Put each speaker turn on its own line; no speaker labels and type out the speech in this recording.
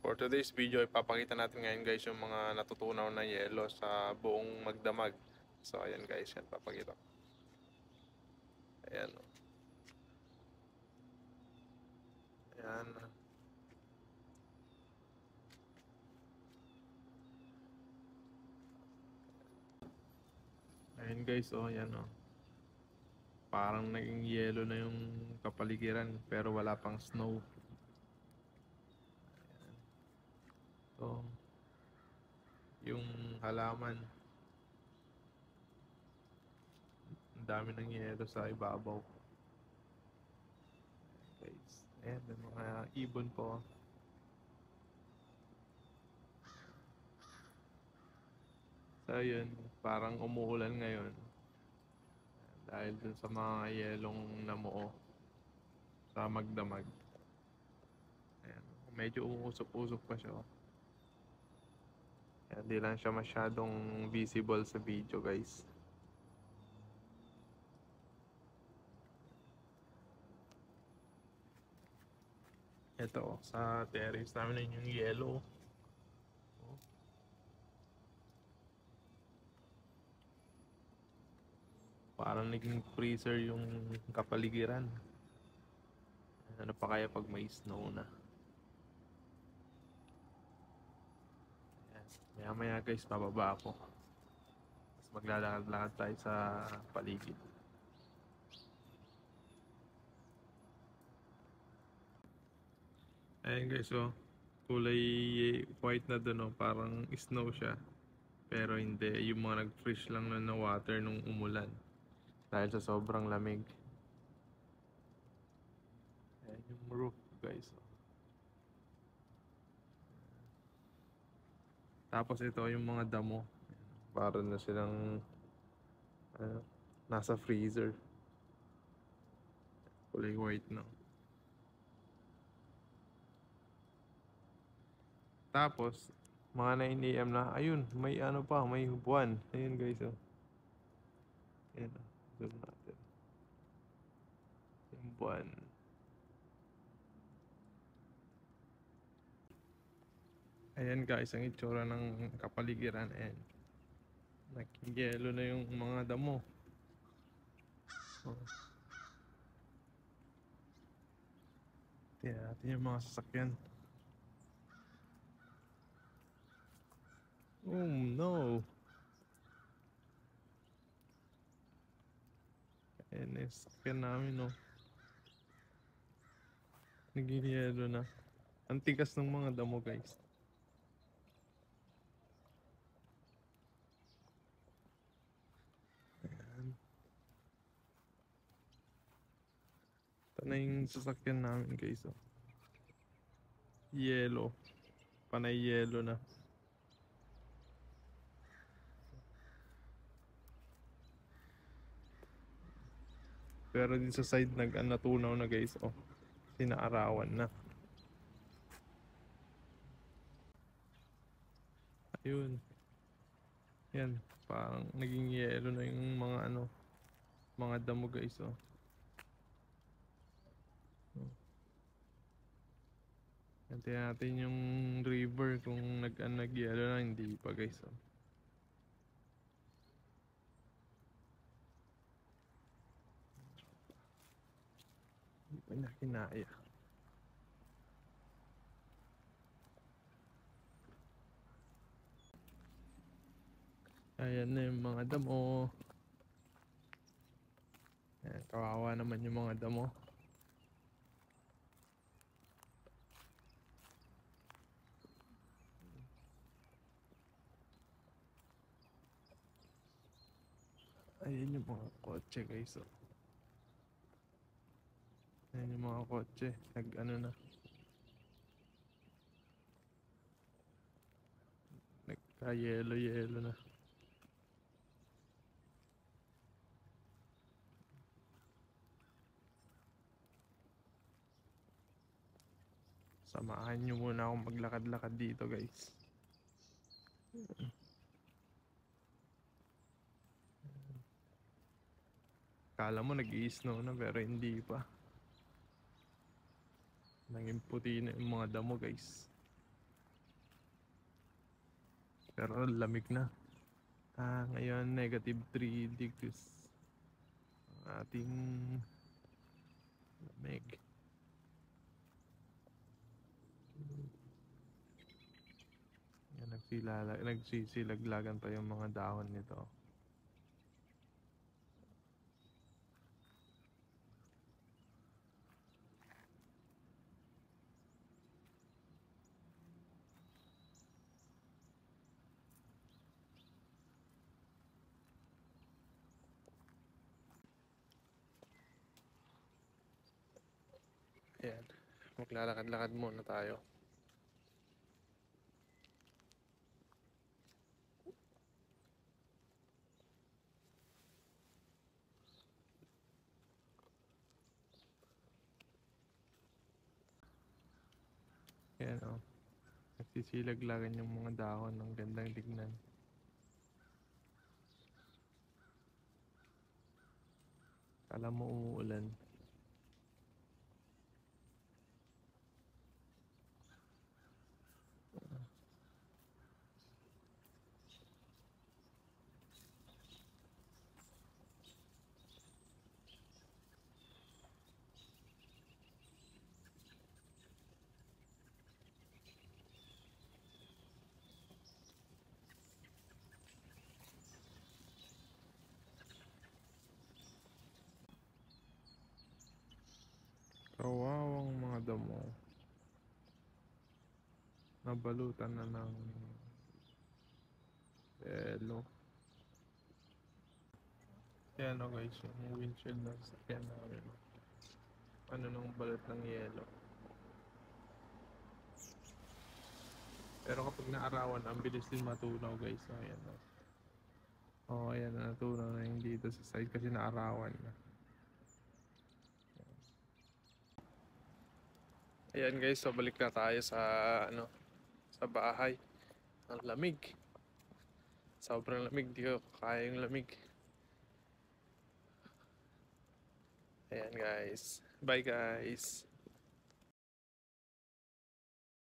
For today's video, ipapakita natin ngayon guys yung mga natutunaw na yelo sa buong Magdamag. So ayan guys, yan papakita ko. Ayan. Ayan. Ayan guys, oh, ayan oh. Parang naging yelo na yung kapaligiran pero wala pang snow. Ayan. So, yung halaman, ang dami ng yelo sa ibabaw. Guys, ayan, may mga ibon po. So yun, parang umuulan ngayon dahil dun sa mga yelong namuo sa Magdamag. Ayan, medyo umusok-usok pa siya. Ayan, di lang siya masyadong visible sa video guys. Ito, sa terrace namin yung yellow. Parang naging freezer yung kapaligiran. Ano pa kaya pag may snow na? Maya maya guys, bababa ako. Tapos maglalakad-lakad tayo sa paligid. Ayan guys, oh, kulay white na dun, oh, parang snow siya. Pero hindi, yung mga nag-freeze lang na water nung umulan. Dahil sa sobrang lamig. Ayan yung roof guys, oh. Tapos ito yung mga damo. Para na silang nasa freezer. Kulay white na. Tapos, mga 9 AM na, ayun, may ano pa, may buwan. Ayun guys, oh. Ayan, oh. Zoom natin. Yung buwan. Ayan guys, ang itsura ng kapaligiran. Ayan. Nag-yellow na yung mga damo. Oh. Tingnan natin yung mga sasakyan. Oh no! Ayan na yung sasakyan namin, oh. Nag-yellow na. Ang tigas ng mga damo guys. Ayan. Ito na yung sasakyan namin guys, oh. Yellow. Panay yellow na. Pero din sa side natunaw na guys, oh. Sinaarawan na. Ayun. Yan, parang naging yellow na yung mga damo guys, oh. Hintayin natin yung river kung nag-yellow na, hindi pa guys, oh. Hindi pa na kinaya. Ayan na yung mga damo. Ayan, kawawa naman yung mga damo. Ayan yung mga kotse guys, oh. Ayan yung mga kotse, na nagka-yellow na. Samahan nyo muna akong maglakad-lakad dito guys. Kala mo nag-i-snow na pero hindi pa. Naging puti na yung mga damo guys. Pero lamig na. Ngayon negative 3 degrees. Ang ating lamig. Yan, nagsisilaglagan pa yung mga dahon nito. Ayan, maglalakad-lakad muna tayo. Ayan o. Nagsisilaglagan yung mga dahon. Ang gandang tignan. Kala mo umuulan. Kawawang mga damo. Nabalutan na ng yelo. Yan o guys, yung windshield ng sasakyan namin. Ano nung balot ng yelo. Pero kapag naarawan, ang bilis din matunaw guys. So, ayan o. Oh, ayan na, natunaw na yung dito sa side kasi naarawan na. Ayan guys, so balik na tayo sa sa bahay. Ang lamig. Sobrang lamig, di ko kaya yung lamig. Ayan guys. Bye guys.